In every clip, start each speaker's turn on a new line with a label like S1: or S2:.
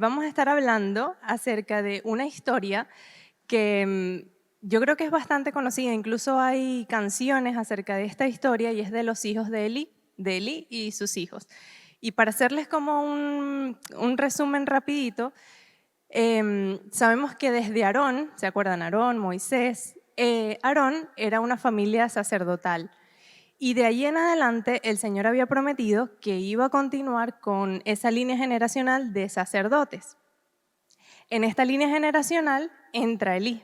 S1: vamos a estar hablando acerca de una historia que yo creo que es bastante conocida. Incluso hay canciones acerca de esta historia y es de los hijos de Elí y sus hijos. Y para hacerles como un resumen rapidito, sabemos que desde Aarón, ¿se acuerdan? Aarón, Moisés, Aarón era una familia sacerdotal. Y de ahí en adelante el Señor había prometido que iba a continuar con esa línea generacional de sacerdotes. En esta línea generacional entra Elí.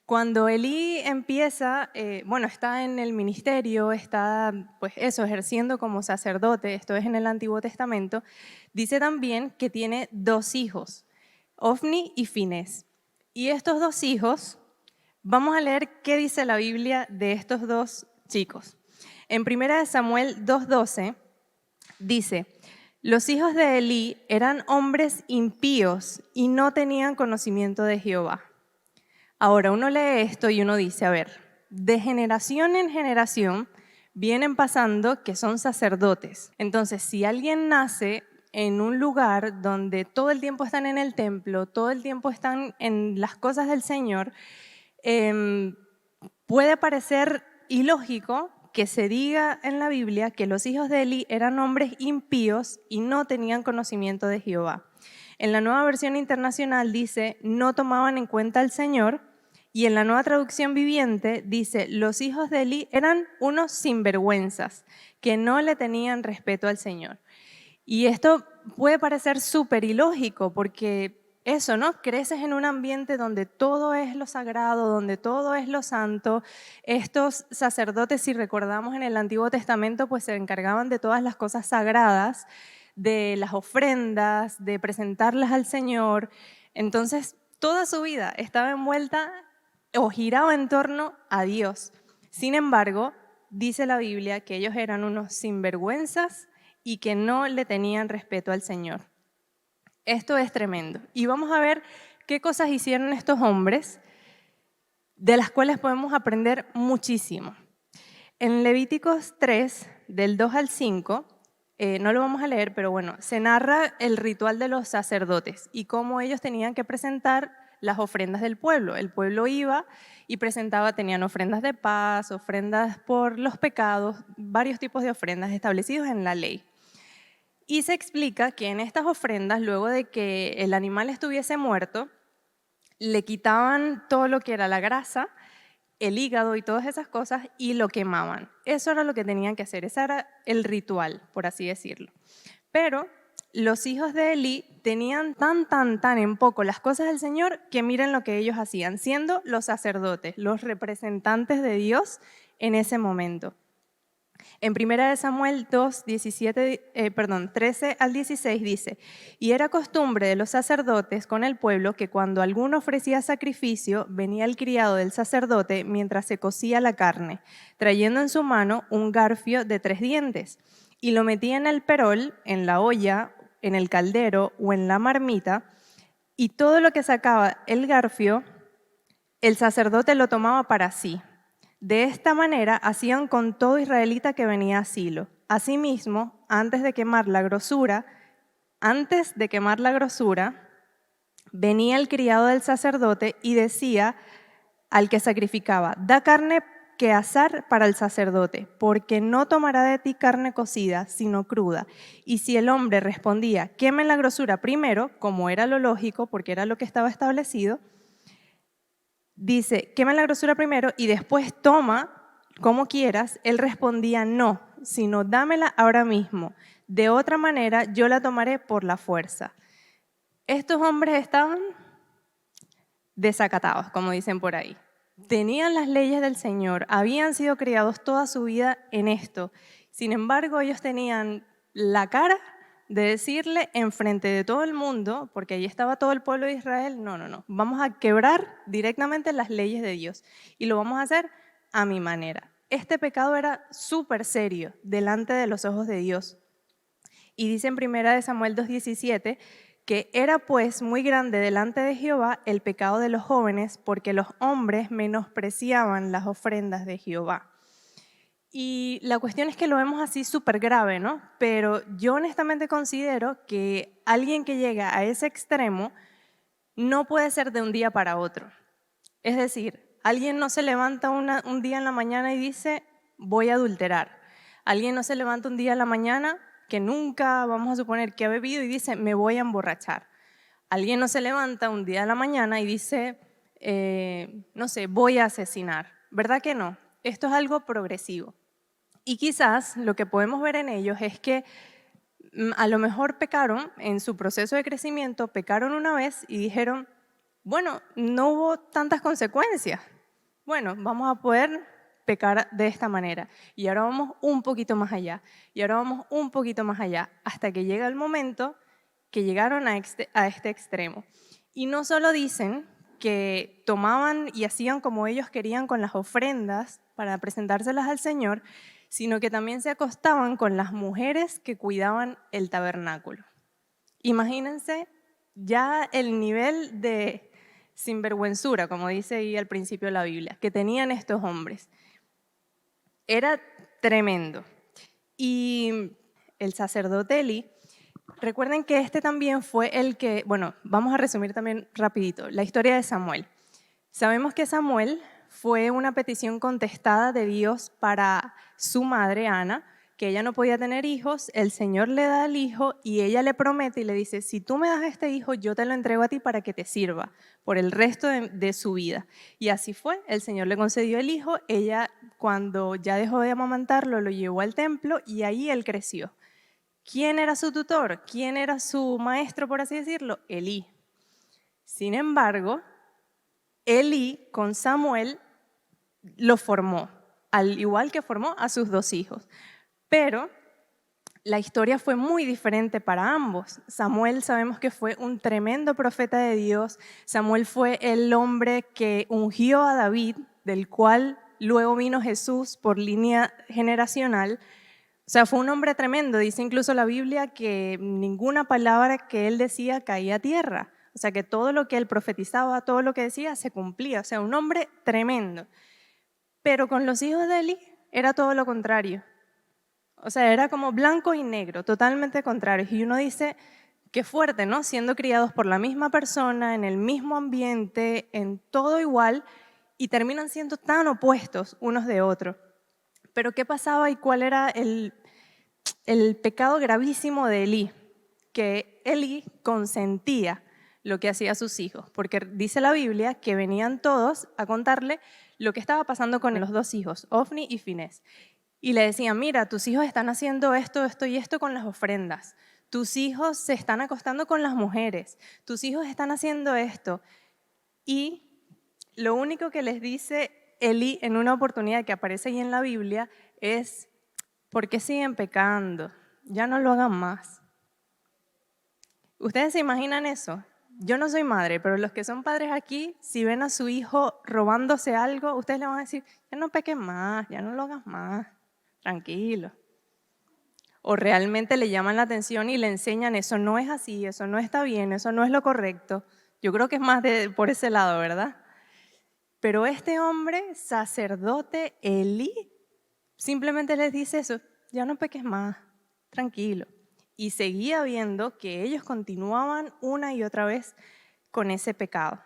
S1: Cuando Elí empieza, está en el ministerio, está ejerciendo como sacerdote, esto es en el Antiguo Testamento, dice también que tiene 2 hijos, Ofni y Finés. Y estos 2 hijos, vamos a leer qué dice la Biblia de estos 2 chicos. En 1 Samuel 2:12 dice: los hijos de Elí eran hombres impíos y no tenían conocimiento de Jehová. Ahora uno lee esto y uno dice, a ver, de generación en generación vienen pasando que son sacerdotes. Entonces, si alguien nace en un lugar donde todo el tiempo están en el templo, todo el tiempo están en las cosas del Señor, puede parecer ilógico que se diga en la Biblia que los hijos de Elí eran hombres impíos y no tenían conocimiento de Jehová. En la Nueva Versión Internacional dice, no tomaban en cuenta al Señor, y en la Nueva Traducción Viviente dice, los hijos de Elí eran unos sinvergüenzas, que no le tenían respeto al Señor. Y esto puede parecer súper ilógico porque eso, ¿no? Creces en un ambiente donde todo es lo sagrado, donde todo es lo santo. Estos sacerdotes, si recordamos en el Antiguo Testamento, pues se encargaban de todas las cosas sagradas, de las ofrendas, de presentarlas al Señor. Entonces, toda su vida estaba envuelta o giraba en torno a Dios. Sin embargo, dice la Biblia que ellos eran unos sinvergüenzas y que no le tenían respeto al Señor. Esto es tremendo. Y vamos a ver qué cosas hicieron estos hombres, de las cuales podemos aprender muchísimo. En Levíticos 3, del 2 al 5, no lo vamos a leer, pero bueno, se narra el ritual de los sacerdotes y cómo ellos tenían que presentar las ofrendas del pueblo. El pueblo iba y presentaba, tenían ofrendas de paz, ofrendas por los pecados, varios tipos de ofrendas establecidos en la ley. Y se explica que en estas ofrendas, luego de que el animal estuviese muerto, le quitaban todo lo que era la grasa, el hígado y todas esas cosas y lo quemaban. Eso era lo que tenían que hacer, ese era el ritual, por así decirlo. Pero los hijos de Elí tenían tan en poco las cosas del Señor que miren lo que ellos hacían, siendo los sacerdotes, los representantes de Dios en ese momento. En 1 Samuel 2, 13 al 16 dice, y era costumbre de los sacerdotes con el pueblo que cuando alguno ofrecía sacrificio, venía el criado del sacerdote mientras se cocía la carne, trayendo en su mano un garfio de 3 dientes, y lo metía en el perol, en la olla, en el caldero o en la marmita, y todo lo que sacaba el garfio, el sacerdote lo tomaba para sí. De esta manera hacían con todo israelita que venía a Silo. Asimismo, antes de quemar la grosura, venía el criado del sacerdote y decía al que sacrificaba, da carne que asar para el sacerdote, porque no tomará de ti carne cocida, sino cruda. Y si el hombre respondía, quemen la grosura primero, como era lo lógico, porque era lo que estaba establecido, dice, quema la grosura primero y después toma como quieras. Él respondía, no, sino dámela ahora mismo. De otra manera, yo la tomaré por la fuerza. Estos hombres estaban desacatados, como dicen por ahí. Tenían las leyes del Señor, habían sido criados toda su vida en esto. Sin embargo, ellos tenían la cara de decirle enfrente de todo el mundo, porque allí estaba todo el pueblo de Israel, no, vamos a quebrar directamente las leyes de Dios y lo vamos a hacer a mi manera. Este pecado era súper serio delante de los ojos de Dios. Y dice en 1 Samuel 2:17 que era pues muy grande delante de Jehová el pecado de los jóvenes, porque los hombres menospreciaban las ofrendas de Jehová. Y la cuestión es que lo vemos así súper grave, ¿no? Pero yo honestamente considero que alguien que llega a ese extremo no puede ser de un día para otro. Es decir, alguien no se levanta un día en la mañana y dice, voy a adulterar. Alguien no se levanta un día en la mañana que nunca, vamos a suponer, que ha bebido y dice, me voy a emborrachar. Alguien no se levanta un día en la mañana y dice, no sé, voy a asesinar. ¿Verdad que no? Esto es algo progresivo. Y quizás lo que podemos ver en ellos es que a lo mejor pecaron en su proceso de crecimiento, pecaron una vez y dijeron, bueno, no hubo tantas consecuencias. Bueno, vamos a poder pecar de esta manera. Y ahora vamos un poquito más allá. Y ahora vamos un poquito más allá. Hasta que llega el momento que llegaron a este extremo. Y no solo dicen que tomaban y hacían como ellos querían con las ofrendas para presentárselas al Señor, sino que también se acostaban con las mujeres que cuidaban el tabernáculo. Imagínense ya el nivel de sinvergüenzura, como dice ahí al principio de la Biblia, que tenían estos hombres. Era tremendo. Y el sacerdote Elí, recuerden que este también fue el que, bueno, vamos a resumir también rapidito, la historia de Samuel. Sabemos que Samuel fue una petición contestada de Dios para su madre Ana, que ella no podía tener hijos, el Señor le da el hijo y ella le promete y le dice, si tú me das este hijo, yo te lo entrego a ti para que te sirva por el resto de su vida. Y así fue, el Señor le concedió el hijo, ella cuando ya dejó de amamantarlo, lo llevó al templo y ahí él creció. ¿Quién era su tutor? ¿Quién era su maestro, por así decirlo? Elí. Sin embargo, Elí con Samuel lo formó, al igual que formó a sus dos hijos. Pero la historia fue muy diferente para ambos. Samuel sabemos que fue un tremendo profeta de Dios. Samuel fue el hombre que ungió a David, del cual luego vino Jesús por línea generacional. O sea, fue un hombre tremendo. Dice incluso la Biblia que ninguna palabra que él decía caía a tierra. O sea, que todo lo que él profetizaba, todo lo que decía, se cumplía. O sea, un hombre tremendo. Pero con los hijos de Eli era todo lo contrario. O sea, era como blanco y negro, totalmente contrarios. Y uno dice, qué fuerte, ¿no? Siendo criados por la misma persona, en el mismo ambiente, en todo igual, y terminan siendo tan opuestos unos de otros. Pero ¿qué pasaba y cuál era el pecado gravísimo de Elí? Que Elí consentía lo que hacía sus hijos, porque dice la Biblia que venían todos a contarle lo que estaba pasando con los dos hijos, Ofni y Finés. Y le decían, mira, tus hijos están haciendo esto, esto y esto con las ofrendas. Tus hijos se están acostando con las mujeres. Tus hijos están haciendo esto. Y lo único que les dice Elí en una oportunidad que aparece ahí en la Biblia es, ¿por qué siguen pecando? Ya no lo hagan más. ¿Ustedes se imaginan eso? Yo no soy madre, pero los que son padres aquí, si ven a su hijo robándose algo, ustedes le van a decir, ya no peques más, ya no lo hagas más, tranquilo. O realmente le llaman la atención y le enseñan, eso no es así, eso no está bien, eso no es lo correcto. Yo creo que es más por ese lado, ¿verdad? Pero este hombre, sacerdote Elí, simplemente les dice eso, ya no peques más, tranquilo. Y seguía viendo que ellos continuaban una y otra vez con ese pecado.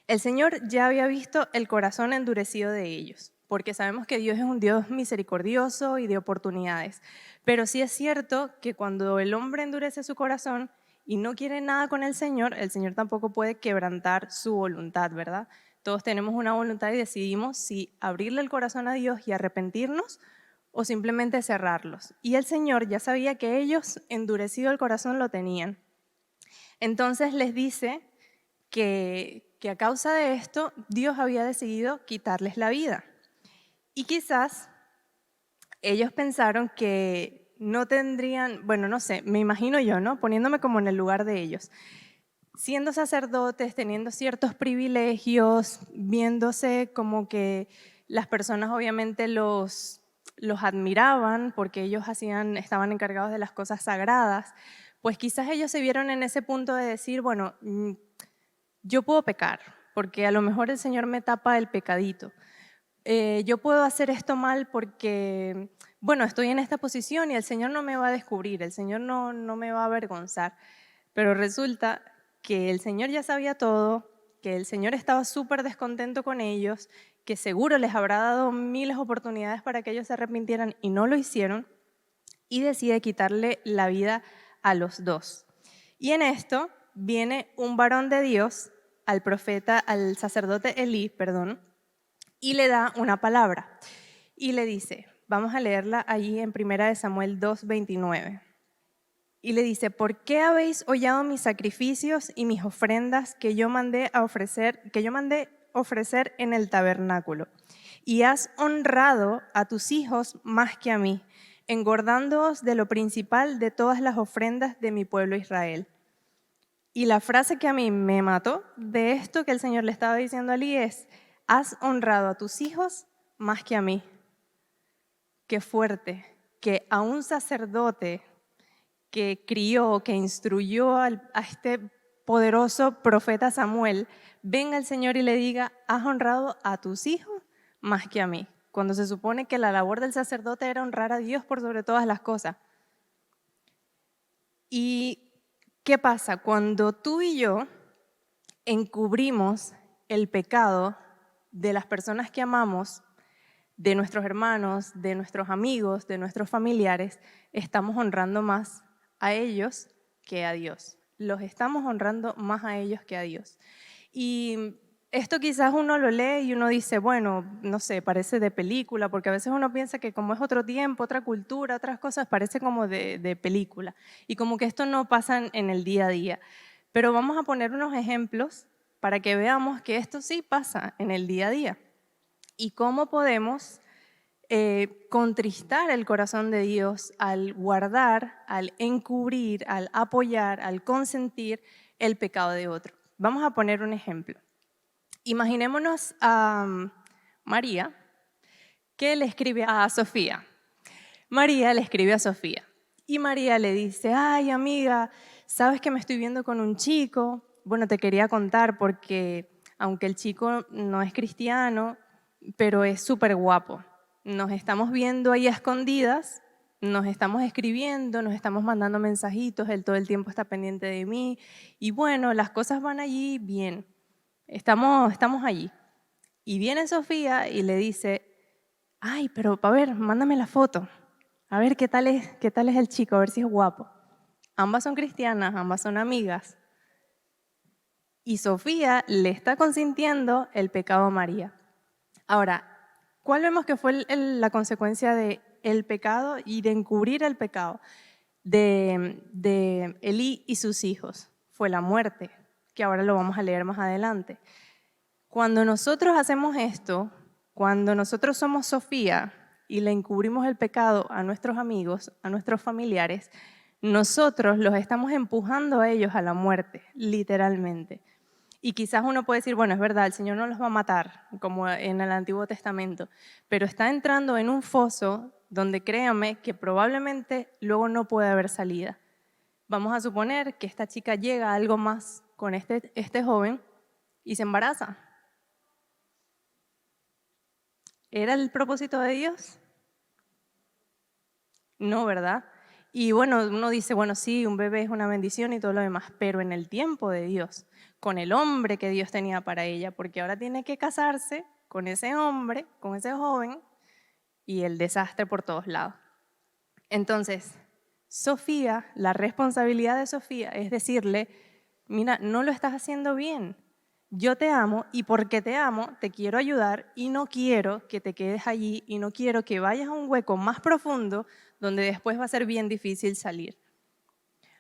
S1: El Señor ya había visto el corazón endurecido de ellos, porque sabemos que Dios es un Dios misericordioso y de oportunidades. Pero sí es cierto que cuando el hombre endurece su corazón y no quiere nada con el Señor tampoco puede quebrantar su voluntad, ¿verdad? Todos tenemos una voluntad y decidimos si abrirle el corazón a Dios y arrepentirnos o simplemente cerrarlos. Y el Señor ya sabía que ellos endurecido el corazón lo tenían. Entonces les dice que a causa de esto Dios había decidido quitarles la vida. Y quizás ellos pensaron que no tendrían, bueno, no sé, me imagino yo, ¿no? Poniéndome como en el lugar de ellos. Siendo sacerdotes, teniendo ciertos privilegios, viéndose como que las personas obviamente los admiraban porque ellos estaban encargados de las cosas sagradas, pues quizás ellos se vieron en ese punto de decir, bueno, yo puedo pecar, porque a lo mejor el Señor me tapa el pecadito. yo puedo hacer esto mal porque, bueno, estoy en esta posición y el Señor no me va a descubrir, el Señor no me va a avergonzar. Pero resulta que el Señor ya sabía todo, que el Señor estaba súper descontento con ellos, que seguro les habrá dado miles de oportunidades para que ellos se arrepintieran y no lo hicieron, y decide quitarle la vida a los dos. Y en esto viene un varón de Dios al profeta, al sacerdote Elí, perdón, y le da una palabra. Y le dice, vamos a leerla allí en 1 Samuel 2:29. Y le dice, ¿por qué habéis hollado mis sacrificios y mis ofrendas que yo mandé ofrecer en el tabernáculo? Y has honrado a tus hijos más que a mí, engordándoos de lo principal de todas las ofrendas de mi pueblo Israel. Y la frase que a mí me mató de esto que el Señor le estaba diciendo a Elí es, has honrado a tus hijos más que a mí. Qué fuerte que a un sacerdote que crió, que instruyó a este poderoso profeta Samuel, venga el Señor y le diga, has honrado a tus hijos más que a mí, cuando se supone que la labor del sacerdote era honrar a Dios por sobre todas las cosas. ¿Y qué pasa? Cuando tú y yo encubrimos el pecado de las personas que amamos, de nuestros hermanos, de nuestros amigos, de nuestros familiares, estamos honrando más a ellos que a Dios. Los estamos honrando más a ellos que a Dios. Y esto quizás uno lo lee y uno dice, bueno, no sé, parece de película, porque a veces uno piensa que como es otro tiempo, otra cultura, otras cosas, parece como de película. Y como que esto no pasa en el día a día. Pero vamos a poner unos ejemplos para que veamos que esto sí pasa en el día a día. Y cómo podemos contristar el corazón de Dios al guardar, al encubrir, al apoyar, al consentir el pecado de otro. Vamos a poner un ejemplo. Imaginémonos a María, que le escribe a Sofía. María le escribe a Sofía y María le dice, ay amiga, ¿sabes que me estoy viendo con un chico? Bueno, te quería contar porque aunque el chico no es cristiano, pero es súper guapo. Nos estamos viendo ahí a escondidas, nos estamos escribiendo, nos estamos mandando mensajitos, él todo el tiempo está pendiente de mí y bueno, las cosas van allí bien, estamos allí. Y viene Sofía y le dice, ay, pero a ver, mándame la foto, a ver qué tal es el chico, a ver si es guapo. Ambas son cristianas, ambas son amigas. Y Sofía le está consintiendo el pecado a María. Ahora, ¿cuál vemos que fue la consecuencia del pecado y de encubrir el pecado de Elí y sus hijos? Fue la muerte, que ahora lo vamos a leer más adelante. Cuando nosotros hacemos esto, cuando nosotros somos Sofía y le encubrimos el pecado a nuestros amigos, a nuestros familiares, nosotros los estamos empujando a ellos a la muerte, literalmente. Y quizás uno puede decir, bueno, es verdad, el Señor no los va a matar, como en el Antiguo Testamento, pero está entrando en un foso donde créame que probablemente luego no puede haber salida. Vamos a suponer que esta chica llega a algo más con este joven y se embaraza. ¿Era el propósito de Dios? No, ¿verdad? Y bueno, uno dice, bueno, sí, un bebé es una bendición y todo lo demás, pero en el tiempo de Dios, con el hombre que Dios tenía para ella, porque ahora tiene que casarse con ese hombre, con ese joven, y el desastre por todos lados. Entonces, Sofía, la responsabilidad de Sofía es decirle, mira, no lo estás haciendo bien. Yo te amo y porque te amo te quiero ayudar y no quiero que te quedes allí y no quiero que vayas a un hueco más profundo donde después va a ser bien difícil salir.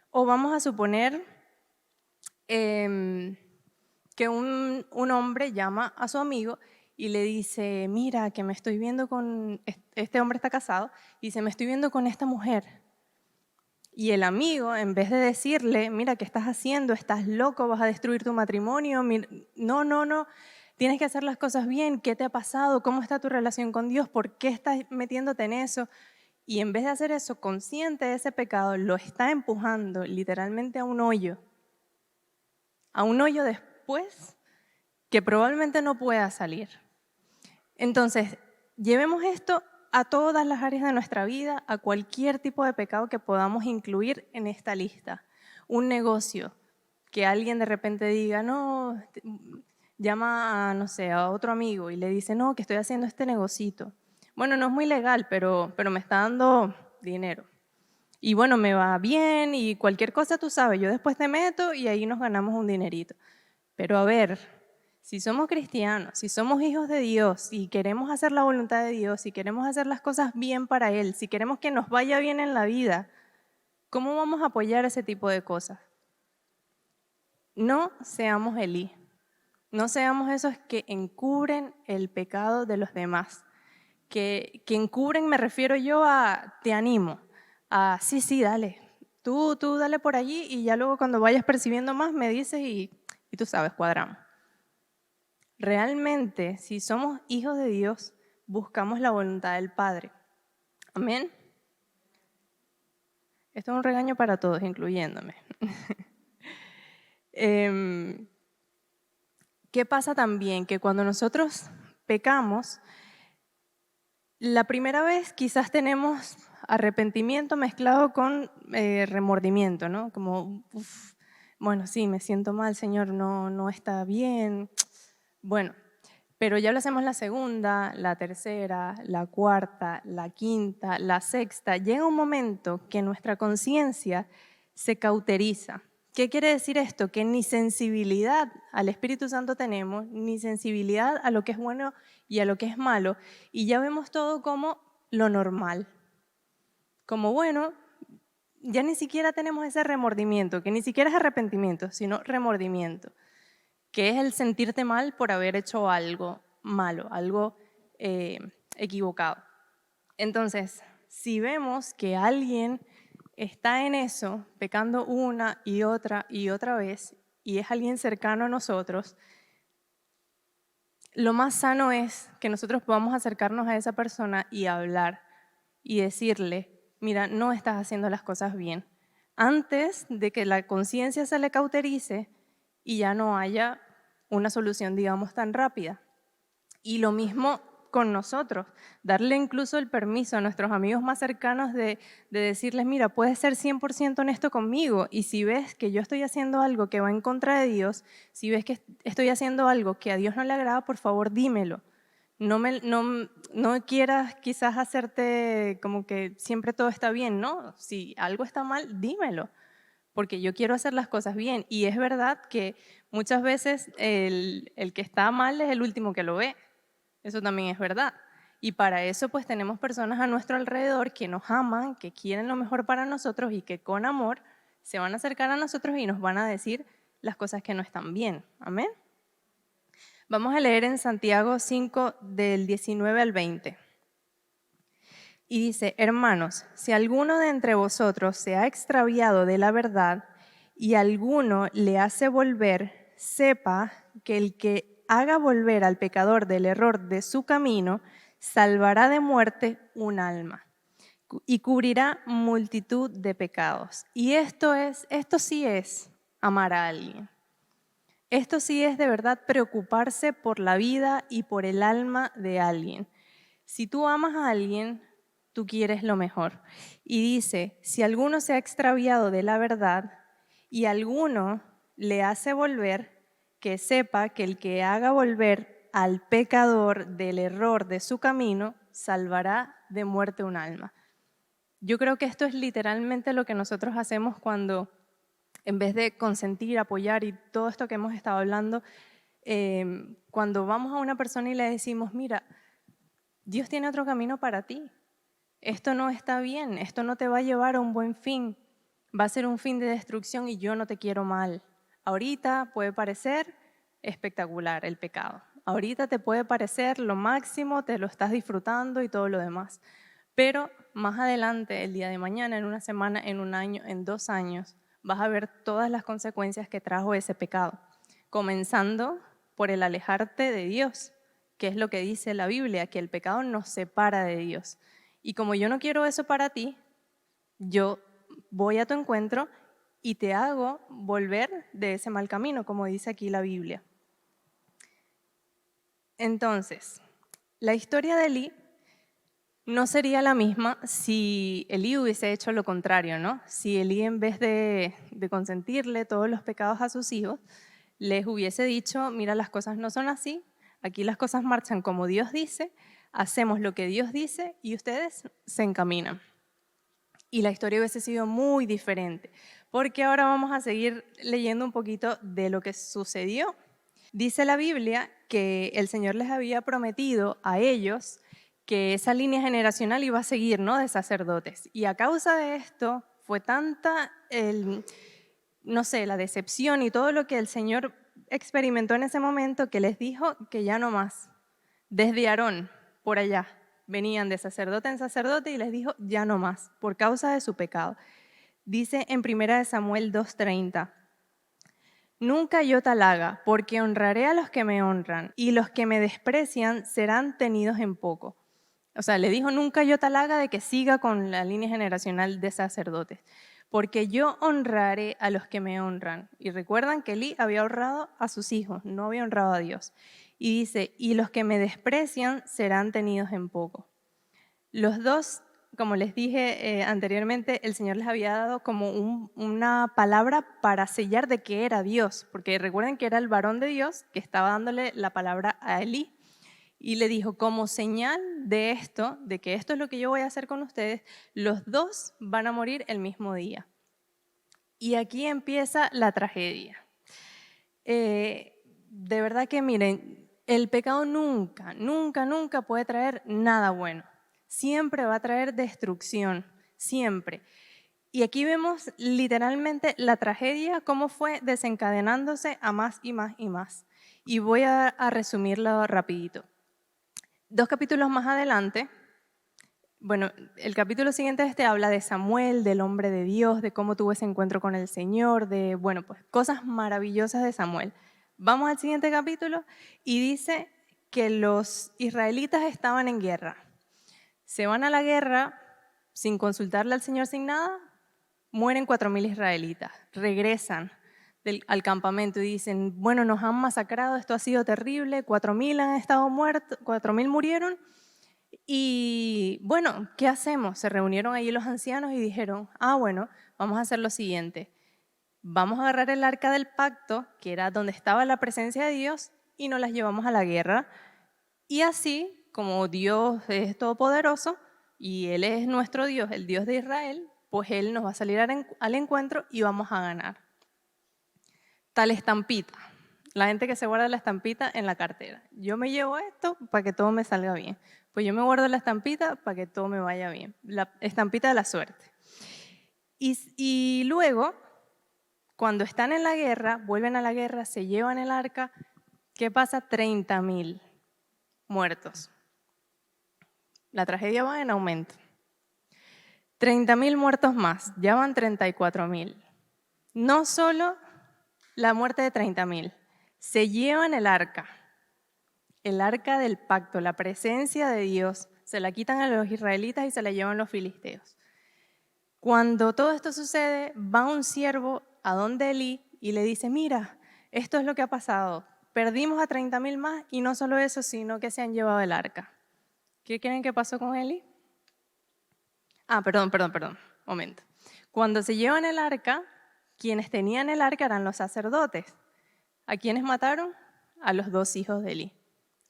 S1: O vamos a suponer que un hombre llama a su amigo y le dice, mira, que me estoy viendo con, este hombre está casado, y dice, me estoy viendo con esta mujer. Y el amigo, en vez de decirle, mira, ¿qué estás haciendo? ¿Estás loco? ¿Vas a destruir tu matrimonio? No, tienes que hacer las cosas bien. ¿Qué te ha pasado? ¿Cómo está tu relación con Dios? ¿Por qué estás metiéndote en eso? Y en vez de hacer eso, consciente de ese pecado, lo está empujando literalmente a un hoyo. A un hoyo después que probablemente no pueda salir. Entonces, llevemos esto a todas las áreas de nuestra vida, a cualquier tipo de pecado que podamos incluir en esta lista. Un negocio, que alguien de repente diga, no, llama a, no sé, a otro amigo y le dice, no, que estoy haciendo este negocito. Bueno, no es muy legal, pero me está dando dinero. Y bueno, me va bien y cualquier cosa tú sabes, yo después te meto y ahí nos ganamos un dinerito. Pero a ver, si somos cristianos, si somos hijos de Dios, si queremos hacer la voluntad de Dios, si queremos hacer las cosas bien para Él, si queremos que nos vaya bien en la vida, ¿cómo vamos a apoyar ese tipo de cosas? No seamos Elí, no seamos esos que encubren el pecado de los demás. Que encubren me refiero yo a te animo, a sí, dale, tú dale por allí y ya luego cuando vayas percibiendo más me dices y tú sabes, cuadramos. Realmente, si somos hijos de Dios, buscamos la voluntad del Padre. Amén. Esto es un regaño para todos, incluyéndome. ¿Qué pasa también? Que cuando nosotros pecamos, la primera vez quizás tenemos arrepentimiento mezclado con remordimiento, ¿no? Como, bueno, sí, me siento mal, Señor, no está bien. Bueno, pero ya lo hacemos la segunda, la tercera, la cuarta, la quinta, la sexta. Llega un momento que nuestra conciencia se cauteriza. ¿Qué quiere decir esto? Que ni sensibilidad al Espíritu Santo tenemos, ni sensibilidad a lo que es bueno y a lo que es malo, y ya vemos todo como lo normal. Como bueno, ya ni siquiera tenemos ese remordimiento, que ni siquiera es arrepentimiento, sino remordimiento, que es el sentirte mal por haber hecho algo malo, algo equivocado. Entonces, si vemos que alguien está en eso, pecando una y otra vez, y es alguien cercano a nosotros, lo más sano es que nosotros podamos acercarnos a esa persona y hablar y decirle, mira, no estás haciendo las cosas bien, antes de que la conciencia se le cauterice y ya no haya una solución, digamos, tan rápida. Y lo mismo con nosotros, darle incluso el permiso a nuestros amigos más cercanos de decirles, mira, puedes ser 100% honesto conmigo y si ves que yo estoy haciendo algo que va en contra de Dios, si ves que estoy haciendo algo que a Dios no le agrada, por favor dímelo. No quieras quizás hacerte como que siempre todo está bien, ¿no? Si algo está mal, dímelo, porque yo quiero hacer las cosas bien. Y es verdad que muchas veces el que está mal es el último que lo ve. Eso también es verdad. Y para eso pues tenemos personas a nuestro alrededor que nos aman, que quieren lo mejor para nosotros y que con amor se van a acercar a nosotros y nos van a decir las cosas que no están bien. Amén. Vamos a leer en Santiago 5 del 19 al 20. Y dice, hermanos, si alguno de entre vosotros se ha extraviado de la verdad y alguno le hace volver, sepa que el que haga volver al pecador del error de su camino, salvará de muerte un alma y cubrirá multitud de pecados. Y esto sí es amar a alguien. Esto sí es de verdad preocuparse por la vida y por el alma de alguien. Si tú amas a alguien, tú quieres lo mejor. Y dice, si alguno se ha extraviado de la verdad y alguno le hace volver, que sepa que el que haga volver al pecador del error de su camino, salvará de muerte un alma. Yo creo que esto es literalmente lo que nosotros hacemos cuando, en vez de consentir, apoyar y todo esto que hemos estado hablando, cuando vamos a una persona y le decimos, mira, Dios tiene otro camino para ti. Esto no está bien, esto no te va a llevar a un buen fin. Va a ser un fin de destrucción y yo no te quiero mal. Ahorita puede parecer espectacular el pecado. Ahorita te puede parecer lo máximo, te lo estás disfrutando y todo lo demás. Pero más adelante, el día de mañana, en una semana, en un año, en 2 años, vas a ver todas las consecuencias que trajo ese pecado. Comenzando por el alejarte de Dios, que es lo que dice la Biblia, que el pecado nos separa de Dios. Y como yo no quiero eso para ti, yo voy a tu encuentro y te hago volver de ese mal camino, como dice aquí la Biblia. Entonces, La historia de Elí no sería la misma si Elí hubiese hecho lo contrario, ¿no? Si Elí, en vez de consentirle todos los pecados a sus hijos, les hubiese dicho, mira, las cosas no son así, aquí las cosas marchan como Dios dice, hacemos lo que Dios dice y ustedes se encaminan. Y la historia hubiese sido muy diferente, porque ahora vamos a seguir leyendo un poquito de lo que sucedió. Dice la Biblia que el Señor les había prometido a ellos que esa línea generacional iba a seguir, ¿no?, de sacerdotes. Y a causa de esto fue tanta no sé, la decepción y todo lo que el Señor experimentó en ese momento que les dijo que ya no más. Desde Aarón, por allá, venían de sacerdote en sacerdote y les dijo ya no más, por causa de su pecado. Dice en 1 Samuel 2:30, nunca yo tal haga, porque honraré a los que me honran y los que me desprecian serán tenidos en poco. O sea, le dijo nunca yo tal haga de que siga con la línea generacional de sacerdotes, porque yo honraré a los que me honran. Y recuerdan que Elí había honrado a sus hijos, no había honrado a Dios. Y dice, y los que me desprecian serán tenidos en poco. Los dos, como les dije anteriormente, el Señor les había dado como una palabra para sellar de que era Dios, porque recuerden que era el varón de Dios que estaba dándole la palabra a Elí. Y le dijo, como señal de esto, de que esto es lo que yo voy a hacer con ustedes, los dos van a morir el mismo día. Y aquí empieza la tragedia. De verdad que miren, el pecado nunca, nunca, nunca puede traer nada bueno. Siempre va a traer destrucción, siempre. Y aquí vemos literalmente la tragedia, cómo fue desencadenándose a más y más y más. Y voy a resumirlo rapidito. 2 capítulos más adelante, bueno, el capítulo siguiente de este habla de Samuel, del hombre de Dios, de cómo tuvo ese encuentro con el Señor, de, bueno, pues cosas maravillosas de Samuel. Vamos al siguiente capítulo y dice que los israelitas estaban en guerra. Se van a la guerra sin consultarle al Señor, sin nada, mueren 4.000 israelitas, regresan al campamento y dicen, bueno, nos han masacrado, esto ha sido terrible, 4.000 han estado muertos, 4.000 murieron. Y bueno, ¿qué hacemos? Se reunieron ahí los ancianos y dijeron, bueno, vamos a hacer lo siguiente. Vamos a agarrar el arca del pacto, que era donde estaba la presencia de Dios, y nos las llevamos a la guerra. Y así, como Dios es todopoderoso y Él es nuestro Dios, el Dios de Israel, pues Él nos va a salir al encuentro y vamos a ganar. Tal estampita. La gente que se guarda la estampita en la cartera. Yo me llevo esto para que todo me salga bien. Pues yo me guardo la estampita para que todo me vaya bien. La estampita de la suerte. Y luego, cuando están en la guerra, vuelven a la guerra, se llevan el arca. ¿Qué pasa? 30.000 muertos. La tragedia va en aumento. 30.000 muertos más, ya van 34.000. No solo la muerte de 30.000, se llevan el arca del pacto, la presencia de Dios, se la quitan a los israelitas y se la llevan los filisteos. Cuando todo esto sucede, va un siervo a donde Elí y le dice, mira, esto es lo que ha pasado, perdimos a 30.000 más y no solo eso, sino que se han llevado el arca. ¿Qué creen que pasó con Elí? Perdón, momento. Cuando se llevan el arca, quienes tenían el arca eran los sacerdotes. ¿A quiénes mataron? A los 2 hijos de Elí,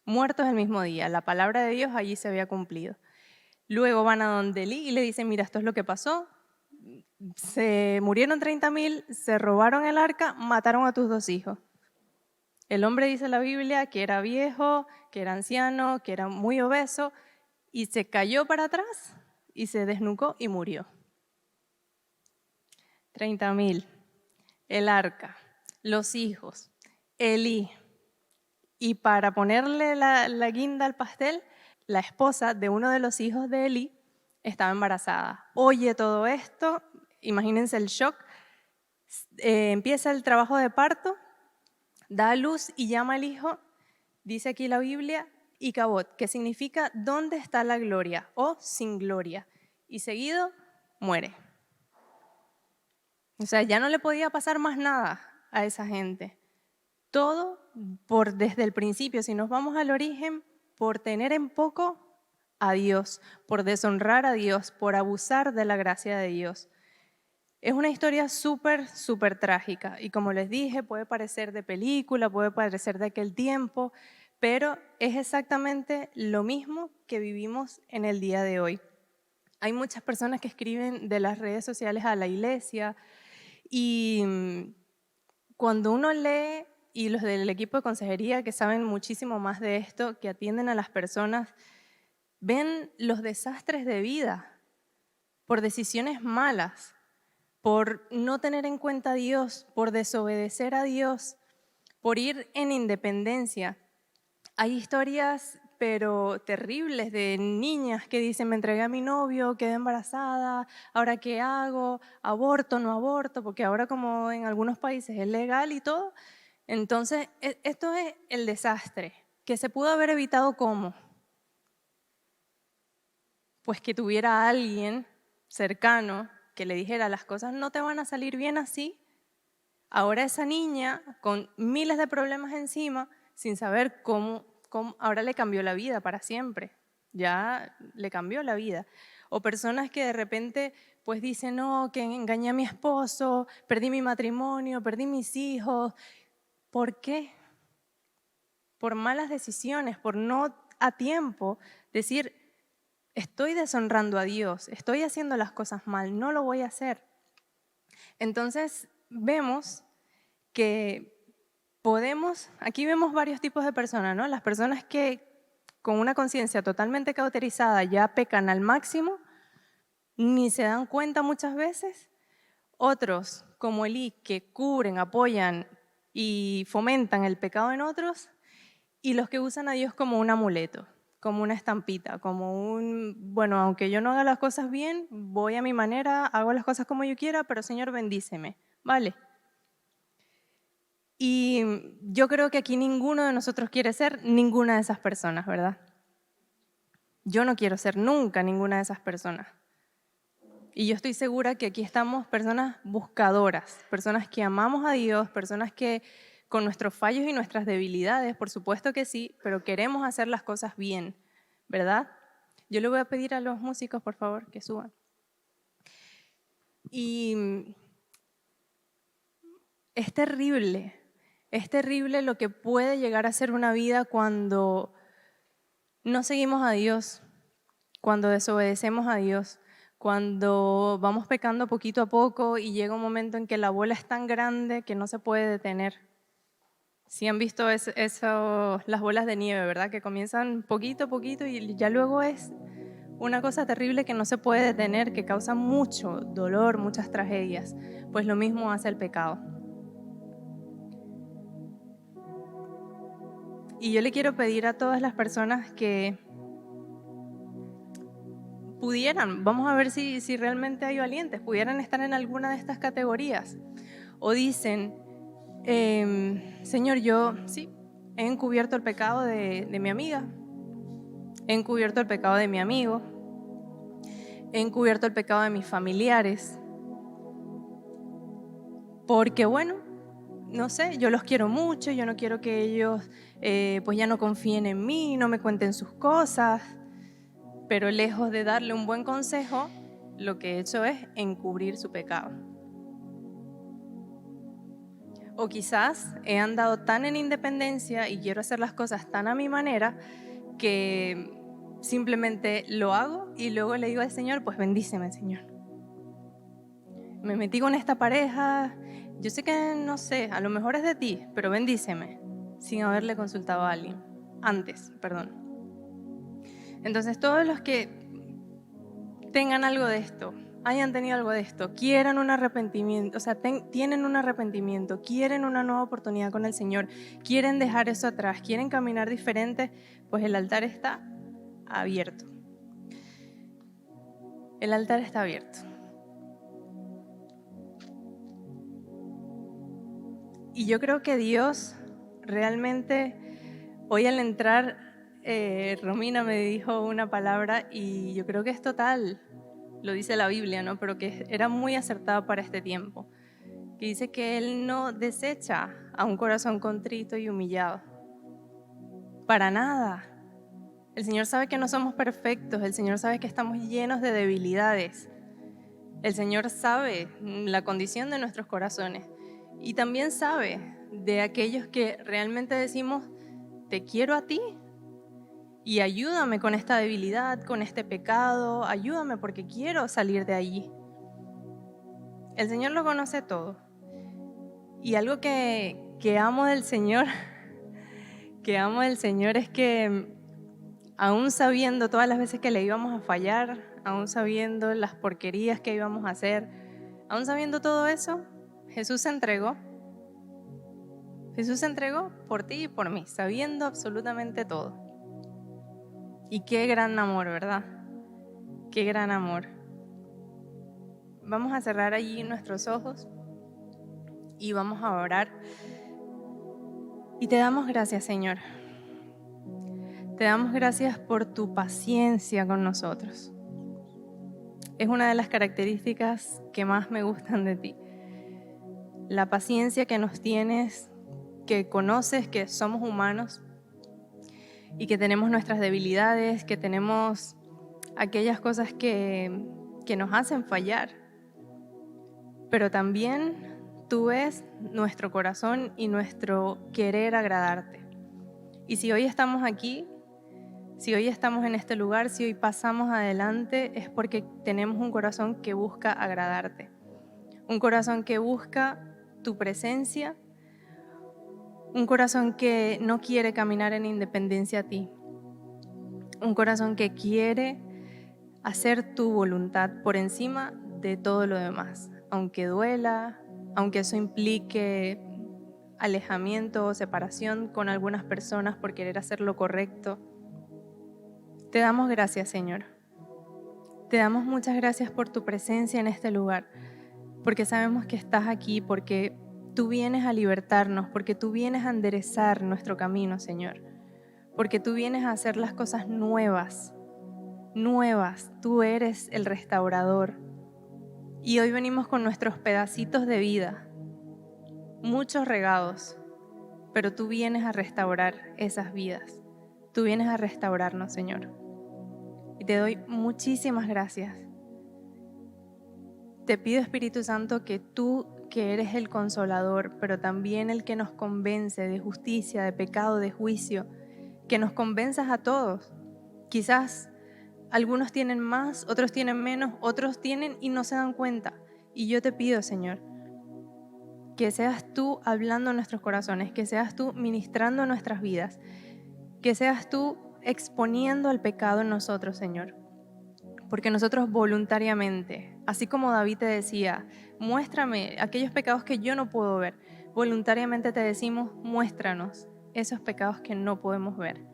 S1: muertos el mismo día. La palabra de Dios allí se había cumplido. Luego van a donde Elí y le dicen, mira, esto es lo que pasó. Se murieron 30.000, se robaron el arca, mataron a tus 2 hijos. El hombre dice la Biblia que era viejo, que era anciano, que era muy obeso y se cayó para atrás y se desnucó y murió. 30.000, el arca, los hijos, Elí. Y para ponerle la guinda al pastel, la esposa de uno de los hijos de Elí estaba embarazada. Oye todo esto, imagínense el shock. Empieza el trabajo de parto, da a luz y llama al hijo, dice aquí la Biblia, Icabod, que significa ¿dónde está la gloria? O sin gloria. Y seguido muere. O sea, ya no le podía pasar más nada a esa gente. Todo desde el principio. Si nos vamos al origen, por tener en poco a Dios, por deshonrar a Dios, por abusar de la gracia de Dios. Es una historia súper, súper trágica y como les dije, puede parecer de película, puede parecer de aquel tiempo, pero es exactamente lo mismo que vivimos en el día de hoy. Hay muchas personas que escriben de las redes sociales a la iglesia y cuando uno lee, y los del equipo de consejería que saben muchísimo más de esto, que atienden a las personas, ven los desastres de vida por decisiones malas, por no tener en cuenta a Dios, por desobedecer a Dios, por ir en independencia. Hay historias, pero terribles, de niñas que dicen, me entregué a mi novio, quedé embarazada, ¿ahora qué hago? ¿Aborto, no aborto? Porque ahora como en algunos países es legal y todo. Entonces, esto es el desastre, que se pudo haber evitado ¿cómo? Pues que tuviera alguien cercano que le dijera, las cosas no te van a salir bien así. Ahora esa niña, con miles de problemas encima, sin saber cómo, ahora le cambió la vida para siempre. Ya le cambió la vida. O personas que de repente pues dicen, no, que engañé a mi esposo, perdí mi matrimonio, perdí mis hijos. ¿Por qué? Por malas decisiones, por no a tiempo decir, estoy deshonrando a Dios, estoy haciendo las cosas mal, no lo voy a hacer. Entonces vemos que aquí vemos varios tipos de personas, ¿no? Las personas que con una conciencia totalmente cauterizada ya pecan al máximo, ni se dan cuenta muchas veces. Otros, como Elí, que cubren, apoyan y fomentan el pecado en otros. Y los que usan a Dios como un amuleto, como una estampita, como bueno, aunque yo no haga las cosas bien, voy a mi manera, hago las cosas como yo quiera, pero Señor, bendíceme, ¿vale? Y yo creo que aquí ninguno de nosotros quiere ser ninguna de esas personas, ¿verdad? Yo no quiero ser nunca ninguna de esas personas. Y yo estoy segura que aquí estamos personas buscadoras, personas que amamos a Dios, personas que con nuestros fallos y nuestras debilidades, por supuesto que sí, pero queremos hacer las cosas bien, ¿verdad? Yo le voy a pedir a los músicos, por favor, que suban. Y es terrible lo que puede llegar a ser una vida cuando no seguimos a Dios, cuando desobedecemos a Dios, cuando vamos pecando poquito a poco y llega un momento en que la bola es tan grande que no se puede detener. Si han visto eso, las bolas de nieve, ¿verdad? Que comienzan poquito a poquito y ya luego es una cosa terrible que no se puede detener, que causa mucho dolor, muchas tragedias. Pues lo mismo hace el pecado. Y yo le quiero pedir a todas las personas que pudieran, vamos a ver si realmente hay valientes, pudieran estar en alguna de estas categorías. O dicen, Señor, yo sí, he encubierto el pecado de mi amiga, he encubierto el pecado de mi amigo, he encubierto el pecado de mis familiares, porque bueno, no sé, yo los quiero mucho, yo no quiero que ellos pues ya no confíen en mí, no me cuenten sus cosas, pero lejos de darle un buen consejo, lo que he hecho es encubrir su pecado. O quizás he andado tan en independencia y quiero hacer las cosas tan a mi manera que simplemente lo hago y luego le digo al Señor, pues bendíceme, Señor. Me metí con esta pareja, yo sé que no sé, a lo mejor es de ti, pero bendíceme, sin haberle consultado a alguien, antes, perdón. Entonces todos los que tengan algo de esto, hayan tenido algo de esto, quieran un arrepentimiento, o sea, tienen un arrepentimiento, quieren una nueva oportunidad con el Señor, quieren dejar eso atrás, quieren caminar diferente, pues el altar está abierto. El altar está abierto. Y yo creo que Dios realmente, hoy al entrar, Romina me dijo una palabra y yo creo que es total, lo dice la Biblia, ¿no? Pero que era muy acertada para este tiempo. Que dice que Él no desecha a un corazón contrito y humillado. Para nada. El Señor sabe que no somos perfectos, el Señor sabe que estamos llenos de debilidades. El Señor sabe la condición de nuestros corazones y también sabe de aquellos que realmente decimos, te quiero a ti y ayúdame con esta debilidad, con este pecado, ayúdame porque quiero salir de allí. El Señor lo conoce todo. Y algo que amo del Señor, que amo del Señor es que aún sabiendo todas las veces que le íbamos a fallar, aún sabiendo las porquerías que íbamos a hacer, aún sabiendo todo eso, Jesús se entregó. Jesús se entregó por ti y por mí, sabiendo absolutamente todo. Y qué gran amor, ¿verdad? Qué gran amor. Vamos a cerrar allí nuestros ojos y vamos a orar. Y te damos gracias, Señor. Te damos gracias por tu paciencia con nosotros. Es una de las características que más me gustan de ti. La paciencia que nos tienes, que conoces que somos humanos y que tenemos nuestras debilidades, que tenemos aquellas cosas que nos hacen fallar. Pero también tú ves nuestro corazón y nuestro querer agradarte. Y si hoy estamos aquí, si hoy estamos en este lugar, si hoy pasamos adelante, es porque tenemos un corazón que busca agradarte. Un corazón que busca tu presencia. Un corazón que no quiere caminar en independencia a ti. Un corazón que quiere hacer tu voluntad por encima de todo lo demás. Aunque duela, aunque eso implique alejamiento o separación con algunas personas por querer hacer lo correcto. Te damos gracias, Señor. Te damos muchas gracias por tu presencia en este lugar, porque sabemos que estás aquí, porque tú vienes a libertarnos, porque tú vienes a enderezar nuestro camino, Señor, porque tú vienes a hacer las cosas nuevas. Tú eres el restaurador. Y hoy venimos con nuestros pedacitos de vida, muchos regados, pero tú vienes a restaurar esas vidas. Tú vienes a restaurarnos, Señor. Y te doy muchísimas gracias. Te pido, Espíritu Santo, que tú, que eres el consolador, pero también el que nos convence de justicia, de pecado, de juicio, que nos convenzas a todos. Quizás algunos tienen más, otros tienen menos, otros tienen y no se dan cuenta. Y yo te pido, Señor, que seas tú hablando en nuestros corazones, que seas tú ministrando nuestras vidas, que seas tú exponiendo el pecado en nosotros, Señor. Porque nosotros voluntariamente, así como David te decía, muéstrame aquellos pecados que yo no puedo ver, voluntariamente te decimos, muéstranos esos pecados que no podemos ver.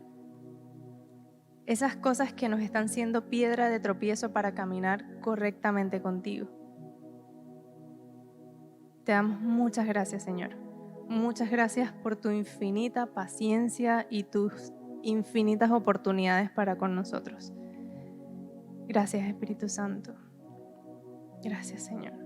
S1: Esas cosas que nos están siendo piedra de tropiezo para caminar correctamente contigo. Te damos muchas gracias, Señor. Muchas gracias por tu infinita paciencia y tus infinitas oportunidades para con nosotros. Gracias, Espíritu Santo. Gracias, Señor.